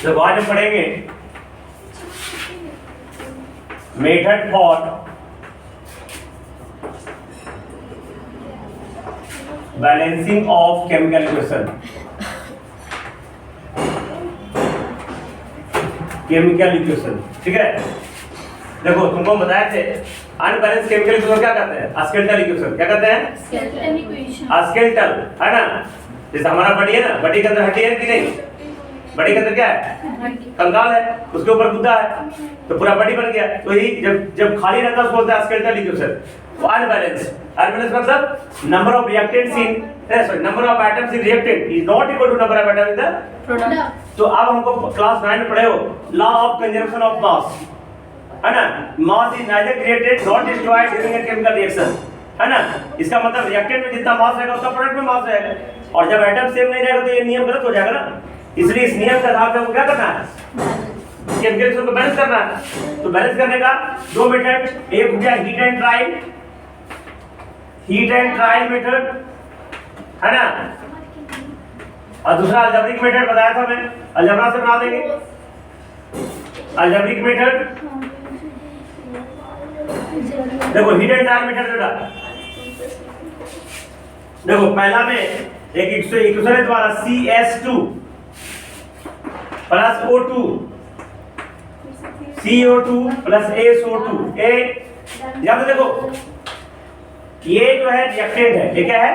जब आज हम पढ़ेंगे method for balancing of chemical equation. Chemical equation, ठीक है। देखो तुमको बताया थे अनबैलेंस केमिकल इक्वेशन क्या कहते हैं? Skeletal equation. क्या कहते हैं? Skeletal equation. अस्केल्टल, है ना। जैसे हमारा बॉडी है ना, बॉडी के अंदर हड्डी है कि नहीं? बॉडी के अंदर क्या है? कंकाल है, उसके ऊपर गुद्दा है, तो पूरा बॉडी बन गया। तो ही जब खाली रहता है उसको बोलते हैं अस्केल्टल इक्वेशन। तो अनबैलेंस मतलब number of reactants in number of atoms in reactant is not equal to number of atoms in the product. तो अब हमको क्लास 9 में पढ़े हो law of conservation of mass, है ना। Mass is neither created not destroyed during a chemical reaction, है ना। इसका मतलब रिएक्टेंट में जितना मास रहेगा उतना प्रोडक्ट में मास रहेगा, और जब एटम सेम नहीं रहेगा तो ये नियम गलत हो जाएगा ना। इसलिए इस नियम के आधार पे हमको क्या करना है? केमिकल रिएक्शन को बैलेंस करना है। तो बैलेंस करने का दो मेथड, एक हो गया हीट एंड ट्रायल मेथड, है ना, और दूसरा अलजेब्रिक मेथड बताया था मैं, अलजेब्रा से बना देंगे। अलजेब्रिक मेथड देखो, हीट एंड ट्रायल मेथड बेटा देखो, पहला में एक इक्वेशन है तुम्हारा CS2 plus O2 CO2 plus SO2 याद देखो, ये जो है रिएक्टेंट है, ये क्या है?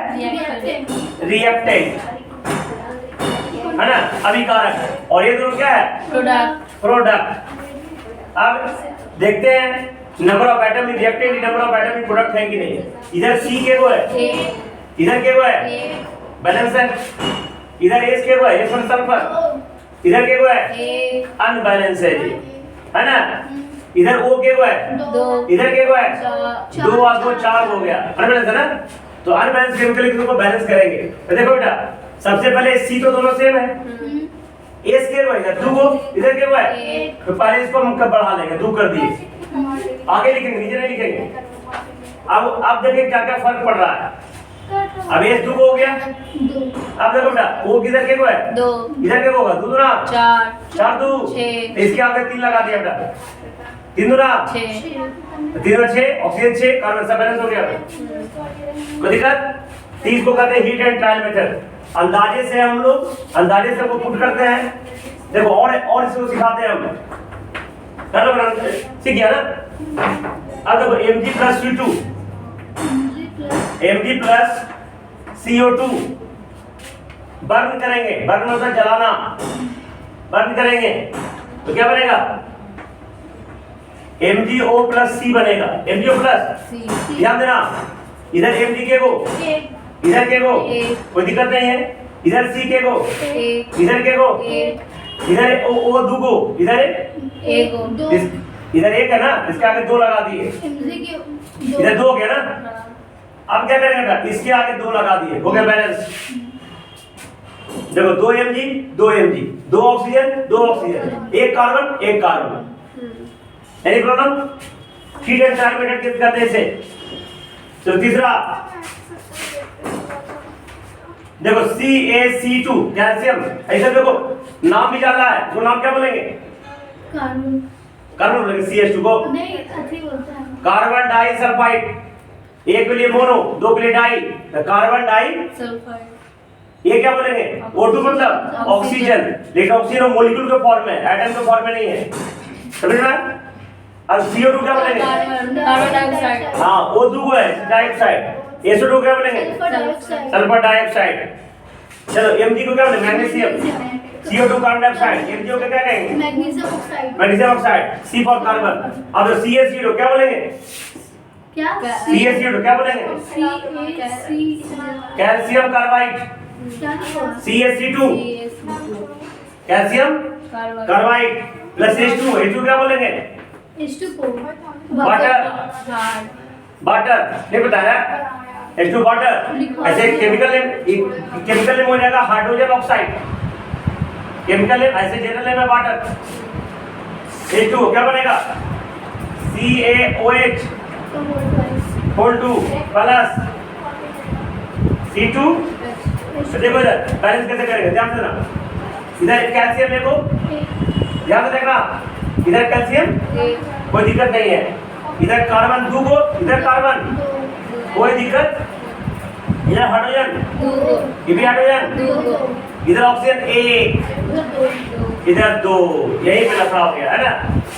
रिएक्टेंट, है ना, अभिकारक, और ये दोनों क्या है? प्रोडक्ट। अब देखते हैं number of atom in reactant, number of atom in product है कि नहीं। इधर C के वो है, इधर के वो है, बैलेंस है। इधर S के वो है, S फॉर सल्फर, इधर के वो है, अनबैलेंस है जी, है ना। इधर O के वो है, इधर के वो है, 2 और 2 4 हो गया, अनबैलेंस है ना। तो अनबैलेंस केमिकल इक्वेशन को बैलेंस करेंगे। तो देखो बेटा, सबसे पहले C तो दोनों सेम है, S के वो है, इधर 2 को, इधर के वो है, तो पहले इसको हम कब बढ़ा लेंगे, 2 कर दिए, आगे लिखेंगे, नीचे नहीं लिखेंगे। अब देखिए क्या क्या फर्क पड़ रहा है। अब S 2 हो गया, अब देखो बेटा O किधर के को है, 2, इधर के को होगा 2 दूना 4 2 6, इसके आगे 3 लगा दिया बेटा, 3 दूना 6, 3 और 6, ऑक्सीजन 6, कार्बन सब बैलेंस हो गया। कोई दिक्कत? 30 को कहते हैं हीट एंड ट्रायल मेथड। अंदाजे से हम लोग अंदाजे से वो पुट करते हैं। देखो और इसको सिखाते हैं हम, कर लो, सीख गया ना। अब देखो Mg plus C2, Mg plus CO2 burn करेंगे, बर्न मतलब जलाना, बर्न करेंगे तो क्या बनेगा? MgO प्लस C बनेगा, MgO प्लस, ध्यान देना, इधर Mg के को, इधर के को, कोई दिक्कत नहीं है, इधर C के को, इधर के को, इधर O 2 को, इधर इधर 1 है ना, इसके आगे 2 लगा दिए, इधर 2 हो गया ना। अब क्या करेंगे बेटा, इसके आगे 2 लगा दिए, हो गया बैलेंस। देखो 2 Mg 2 Mg, 2 oxygen 2 oxygen, 1 carbon 1 carbon. Any problem? Heat and trial method किस कहते हैं इसे? तो तीसरा देखो CaC2 कैल्शियम, ऐसा देखो नाम भी डाला है, तो नाम क्या बोलेंगे? कार्बन बोलेंगे, CH2 को नहीं अच्छी बोलता है, कार्बन डाइसल्फाइड, एक के लिए मोनो, 2 के लिए डाई, तो कार्बन डाई सल्फाइड। ये क्या बोलेंगे? O2 मतलब ऑक्सीजन, लेकिन ऑक्सीजन मॉलिक्यूल के फॉर्म में, एटम के फॉर्म में नहीं है, समझ रहे हैं? अब CO2 क्या बोलेंगे? Carbon dioxide. हाँ, O2 है डाइऑक्साइड, SO2 क्या बोलेंगे? Sulphur dioxide. चलो Mg को क्या बोलेंगे? Magnesium. CO2 carbon dioxide, MgO को क्या कहेंगे? Magnesium oxide. Magnesium oxide, C for carbon. अब CaCO2 क्या बोलेंगे? क्या? CaCO2 क्या बोलेंगे? Calcium carbide, CaC2 calcium carbide plus H2, H2 क्या बोलेंगे? वाटर, नहीं बता रहा, H2 वाटर। ऐसे केमिकल नेम हो जाएगा हाइड्रोजन ऑक्साइड, केमिकल नेम ऐसे जनरल नेम है वाटर। H2 क्या बनेगा? CaOH whole 2 plus C2। देखो इधर बैलेंस कैसे करेंगे, ध्यान देना, इधर कैल्शियम देखो ध्यान से देखना, इधर कैल्शियम कोई दिक्कत नहीं है, इधर कार्बन 2 को, इधर कार्बन कोई दिक्कत, इधर हाइड्रोजन, ये भी हाइड्रोजन, इधर ऑक्सीजन 1, इधर 2, यही पे लफड़ा हो गया है ना।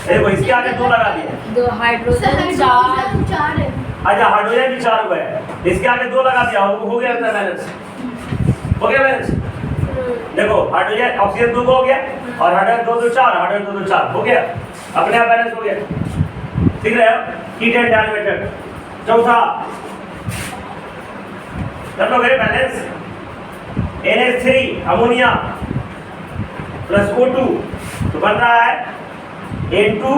देखो इसके आगे 2 लगा दिए, दो हाइड्रोजन 4 4 है। अच्छा हाइड्रोजन भी 4 हुए हैं, इसके आगे 2 लगा दिया, हो गया अपना बैलेंस, हो गया बैलेंस। देखो हाइड्रोजन ऑक्सीजन 2 को हो गया और हाइड्रोजन 2 2 4, हाइड्रोजन 2 2 4 हो गया, अपने आप बैलेंस हो गया। ठीक है, हीट एंड डायमीटर। चौथा कर लो गए balance, NH3 ammonia plus O2 तो बन रहा है N2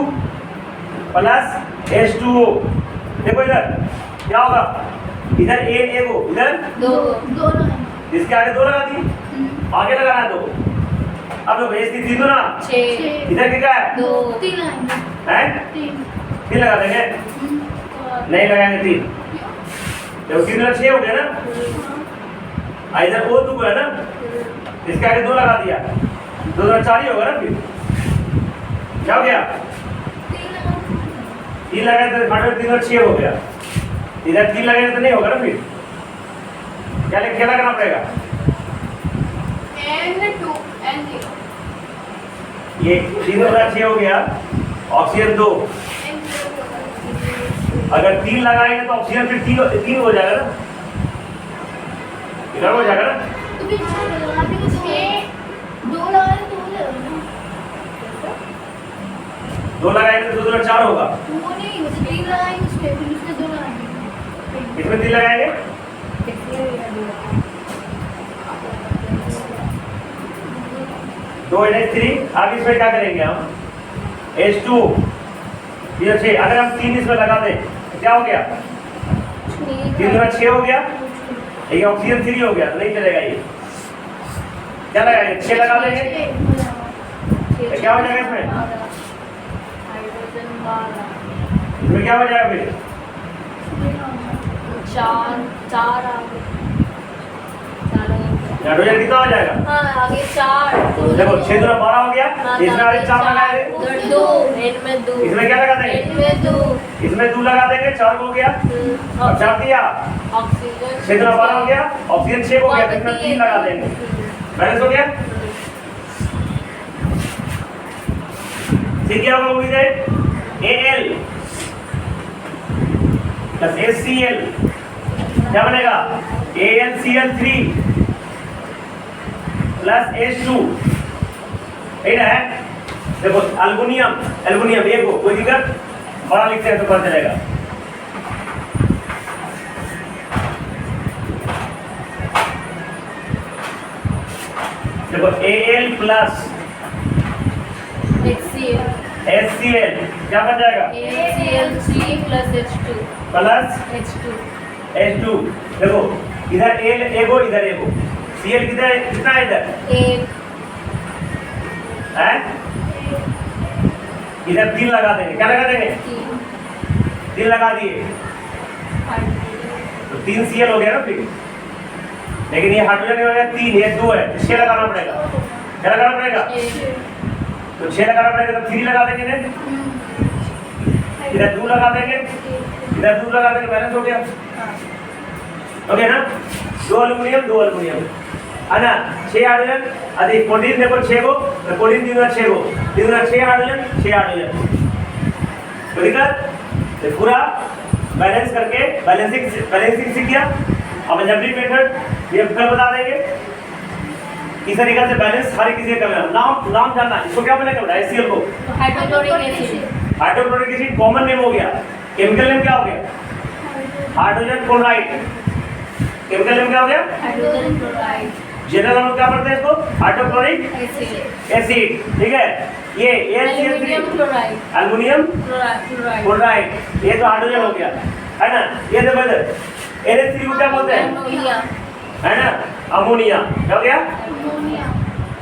प्लस H2O। देखो इधर क्या होगा, इधर Na को, इधर दोनों है। इसके आगे 2 लगा दिए, आगे लगाना 2। अब लोग इसकी 3 दो ना, 6 इधर क्या है 2 3 आएंगे। हैं, 3 लगा देंगे, नहीं लगाएंगे 3, देखो 3 में 6 हो गया ना, इधर O2 को है ना, इसके आगे 2 लगा दिया, 2 2 4 ही होगा ना, फिर क्या हो गया 3 लगाए तो 3 और 6 हो गया, इधर 3 लगाए तो नहीं होगा ना, फिर क्या लगाना पड़ेगा, N2 N0 ये 3 और 6 हो गया, ऑक्सीजन 2, अगर 3 लगाएंगे तो ऑक्सीजन फिर 3 हो जाएगा ना, इधर हो जाएगा ना, तो फिर 2 लगा तो 2 लगाएंगे तो 2 2 4 होगा, वो नहीं, 3 लगाएंगे उसमें, फिर उसमें 2 लगाएंगे। इसमें 3 लगाएंगे, तो NH3, अब इसमें क्या करेंगे हम, H2 ये 6, अगर हम 3 इसमें लगा दें तो क्या हो गया, 3 में 6 हो गया, ये ऑक्सीजन 3 हो गया, तो नहीं चलेगा ये, क्या लगाएंगे 6 लगा देंगे, तो क्या हो जाएगा इसमें, हाइड्रोजन 12 इसमें क्या हो जाएगा फिर, 4 हाइड्रोजन कितना हो जाएगा, हाँ आगे 4 देखो 6 2 12 हो गया, इसमें आगे 4 लगाएंगे, उधर 2 N में 2 इसमें क्या लगा देंगे, N में 2 इसमें 2 लगा देंगे, 4 हो गया, अब 4 दिया, ऑक्सीजन 6 2 12 हो गया, ऑक्सीजन 6 हो गया, तो इसमें 3 लगा देंगे, बैलेंस हो गया। ठीक है, अब उम्मीद है Al प्लस HCl क्या बनेगा, AlCl3 प्लस H2, ठीक है। देखो एल्युमिनियम एक हो, कोई दिक्कत, बड़ा लिखते हैं तो पता चलेगा, देखो Al प्लस HCl क्या बन जाएगा, AlCl3 plus H2 plus H2 H2, देखो इधर Al एक हो, इधर एक हो, Cl कितना है इधर, 1 है, इधर 3 लगा देंगे, क्या लगा देंगे, 3 लगा दिए, तो 3 Cl हो गया ना फिर, लेकिन ये हाइड्रोजन हो गया 3, ये 2 है, 6 लगाना पड़ेगा, क्या लगाना पड़ेगा, तो 6 लगाना पड़ेगा, तो 3 लगा देंगे, इधर 2 लगा देंगे, इधर 2 लगा देंगे, बैलेंस हो गया, ओके ना, 2 एल्युमिनियम है ना, 6 हाइड्रोजन, अधिक कोडिन देखो 6 को, तो कोडिन 3 6 को, 3 6 हाइड्रोजन, 6 हाइड्रोजन, तो दिक्कत, तो पूरा बैलेंस करके बैलेंसिंग सीख गया। अब अलजेब्रिक मेथड ये कल बता देंगे, इस तरीके से बैलेंस हर किसी का करना, नाम जानना, इसको क्या बनेगा HCl को, hydrochloric acid hydrochloric acid common name हो गया, केमिकल नेम क्या हो गया, हाइड्रोजन क्लोराइड, केमिकल नेम क्या हो गया, हाइड्रोजन क्लोराइड जनरल हम क्या पढ़ते हैं इसको, हाइड्रोक्लोरिक एसिड एसिड, ठीक है। ये aluminium chloride aluminium chloride chloride, ये तो हाइड्रोजन हो गया, है ना। ये देखो इधर NH3 को क्या बोलते हैं, अमोनिया है ना, अमोनिया, क्या हो गया, अमोनिया।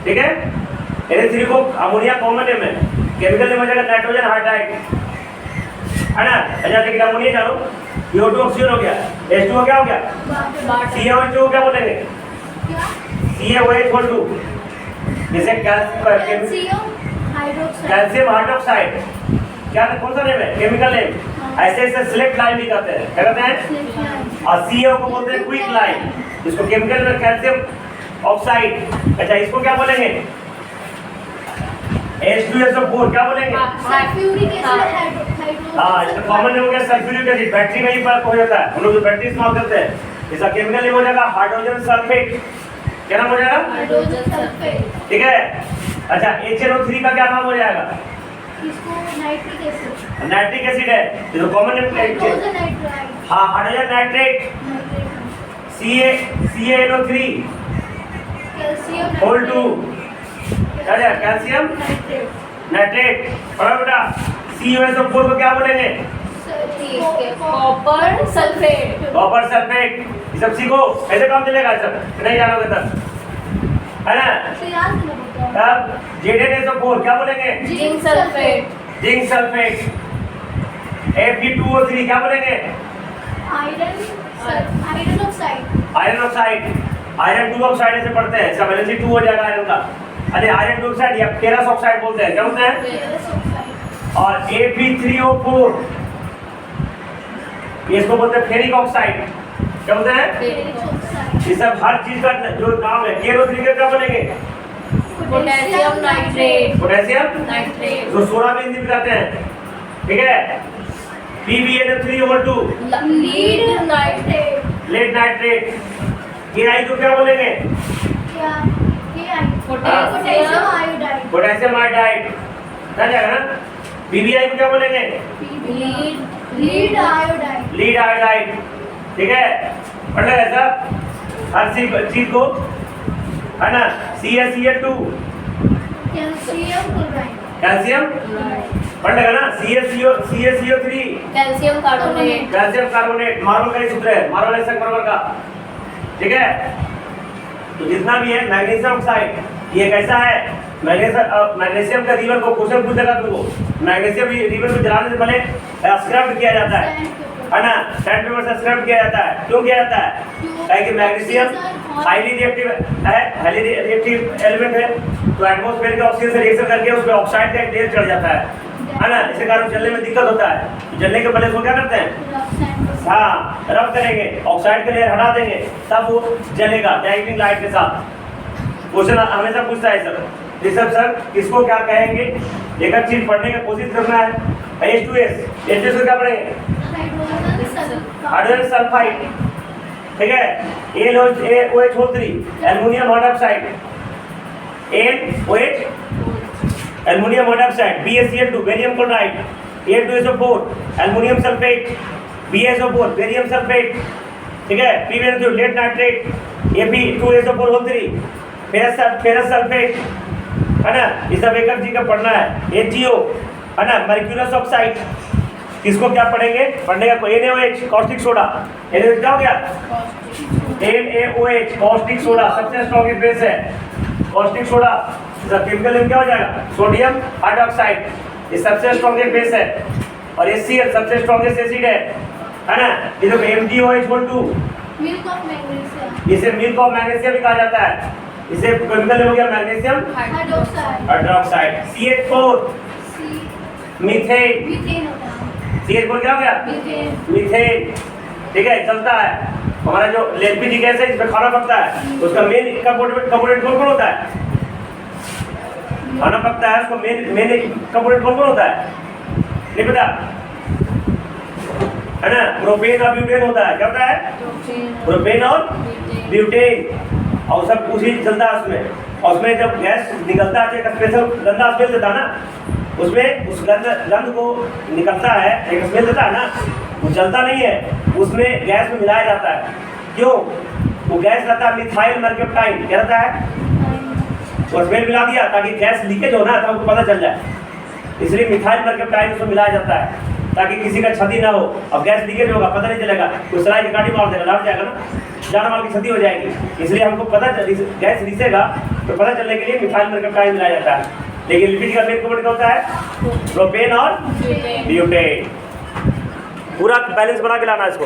ठीक है। NH3 को अमोनिया कॉमन नेम है, केमिकल नेम हो जाएगा नाइट्रोजन हाइड्राइड, है ना। अच्छा लेकिन अमोनिया जानो, CO2 ऑक्सीजन हो गया, H2O क्या हो गया, CaOH क्या बोलेंगे, क्या? CaOH2, जैसे CO हाइड्रोक्साइड कैल्शियम हाइड्रोक्साइड, क्या कौन सा नेम है, केमिकल नेम। ऐसे ऐसे स्लेट लाइन भी कहते हैं, क्या कहते हैं, और CO को बोलते हैं क्विक लाइन, इसको केमिकल में कैल्शियम ऑक्साइड। अच्छा इसको क्या बोलेंगे, H2SO4 क्या बोलेंगे, सल्फ्यूरिक एसिड हाँ इसका कॉमन नेम हो गया सल्फ्यूरिक एसिड। बैटरी में ही फर्क हो जाता है, हम लोग जो बैटरी इस्तेमाल करते हैं, इसका केमिकल नेम हो जाएगा हाइड्रोजन सल्फेट। क्या नाम हो जाएगा, हाइड्रोजन सल्फेट। ठीक है। अच्छा HNO3 का क्या नाम हो जाएगा, इसको नाइट्रिक एसिड, नाइट्रिक एसिड है, इसको कॉमन नेम हाइड्रोजन नाइट्राइड, हाँ hydrogen nitrate. CaNO3 calcium whole 2 क्या है, कैल्शियम नाइट्रेट, नाइट्रेट। पढ़ो बेटा, CuSO4 को क्या बोलेंगे, कॉपर सल्फेट, कॉपर सल्फेट। ये सब सीखो, ऐसे काम चलेगा, ये सब नहीं जानोगे तब, है ना। तो याद नहीं होता। तब ZnSO4 क्या बोलेंगे, zinc sulphate, zinc sulphate. Fe2O3 क्या बोलेंगे, iron oxide, iron oxide. Iron 2 oxide ऐसे पढ़ते हैं, इसका वैलेंसी 2 हो जाएगा आयरन का। अरे आयरन 2 ऑक्साइड या फेरस ऑक्साइड बोलते हैं, क्या बोलते हैं। फेरस ऑक्साइड, और Fe3O4 इसको बोलते हैं फेरिक ऑक्साइड, क्या बोलते हैं। फेरिक ऑक्साइड, ये सब हर चीज का जो नाम है। KNO3 का क्या बोलेंगे, पोटेशियम नाइट्रेट, पोटेशियम नाइट्रेट, जो सोना भी हिंदी में कहते हैं, ठीक है। PbNO3/2 lead nitrate, lead nitrate. KI को क्या बोलेंगे, क्या क्या पोटेशियम आयोडाइड, पोटेशियम आयोडाइड, समझ जाएगा ना। PbI को क्या बोलेंगे, लीड आयोडाइड, लीड आयोडाइड, ठीक है। पढ़ लेगा सब हर चीज को, है ना। CaCl2 कैल्शियम क्लोराइड, कैल्शियम, पढ़ लेगा ना। CaCO3 calcium carbonate, calcium carbonate. Marble का ही सूत्र है, मार्बल ऐसा मार्बल का, ठीक है। तो जितना भी है मैग्नीशियम ऑक्साइड, ये कैसा है, मैग्नीशियम का रिवर को क्वेश्चन पूछ देगा तुमको। मैग्नीशियम रिवर को जलाने से पहले स्क्रब किया जाता है ना, सैंड पेपर से स्क्रब किया जाता है। क्यों किया जाता है, क्योंकि मैग्नीशियम हाईली रिएक्टिव है, हाईली रिएक्टिव एलिमेंट है, तो एटमॉस्फेयर के ऑक्सीजन से रिएक्शन करके उसमें ऑक्साइड का एक लेयर चढ़ जाता है ना। इसके कारण जलने में दिक्कत होता है। जलने के पहले उसको क्या करते हैं, हाँ रब करेंगे, ऑक्साइड का लेयर हटा देंगे, तब वो जलेगा डायरेक्टिंग लाइट के साथ। क्वेश्चन हमेशा पूछता है सर, ऋषभ सर इसको क्या कहेंगे, एक एक चीज पढ़ने की कोशिश करना है। H2S को क्या पढ़ेंगे, हाइड्रोजन सल्फाइड, ठीक है। AlOH3 aluminium hydroxide, NOH aluminium hydroxide. BaCl2 barium chloride, A2SO4 aluminium sulphate, BaSO4 barium sulphate, ठीक है। PbNO2 lead nitrate, Fe2SO4 ferrous sulphate, है ना। ये सब एक जी का पढ़ना है। HgO, है ना, मर्क्यूरस ऑक्साइड। इसको क्या पढ़ेंगे, पढ़ने का कोई NaOH कॉस्टिक सोडा, NaOH क्या हो गया, NaOH कॉस्टिक सोडा सबसे स्ट्रॉन्ग बेस है। कॉस्टिक सोडा इसका केमिकल नेम क्या हो जाएगा, सोडियम हाइड्रोक्साइड, ये सबसे स्ट्रॉन्ग बेस है। और HCl सबसे स्ट्रॉन्गेस्ट एसिड है ना। ये देखो MgOH2 मिल्क ऑफ मैग्नीशियम, इसे मिल्क ऑफ मैग्नीशियम भी कहा जाता है। इसे केमिकल नेम हो गया magnesium hydroxide, hydroxide. CH4 methane, methane होता है, CH4 क्या हो गया, मीथेन, मीथेन, ठीक है, चलता है। हमारा जो एलपीजी गैस है इसमें खाना पकता है, उसका मेन कंपोनेंट कौन होता है, खाना पकता है, उसको मेन कंपोनेंट कौन होता है, नहीं पता, है ना। प्रोपेन और ब्यूटेन होता है, क्या होता है, प्रोपेन और ब्यूटेन, और सब कुछ ही चलता है उसमें। और उसमें जब गैस निकलता है, एक स्पेशल गंदा स्मेल देता है ना, उसमें उस गंध को निकलता है, एक स्मेल देता है ना, वो जलता नहीं है, उसमें गैस में मिलाया जाता है। क्यों, वो गैस रहता है मिथाइल मर्केप्टाइन, क्या रहता है, और स्मेल मिला दिया ताकि गैस लीकेज हो ना, तो हमको पता चल जाए, इसलिए मिथाइल मर्केप्टाइन उसमें मिलाया जाता है ताकि किसी का क्षति ना हो। अब गैस लीकेज होगा, पता नहीं चलेगा, कोई सलाई की काटी मार देगा, लड़ जाएगा ना, जान माल की क्षति हो जाएगी। इसलिए हमको पता गैस रिसेगा तो पता चलने के लिए मिथाइल मर्केप्टाइन मिलाया जाता है। लेकिन एलपीजी का मेन कंपोनेंट क्या होता है, प्रोपेन और ब्यूटेन। पूरा बैलेंस बना के लाना इसको।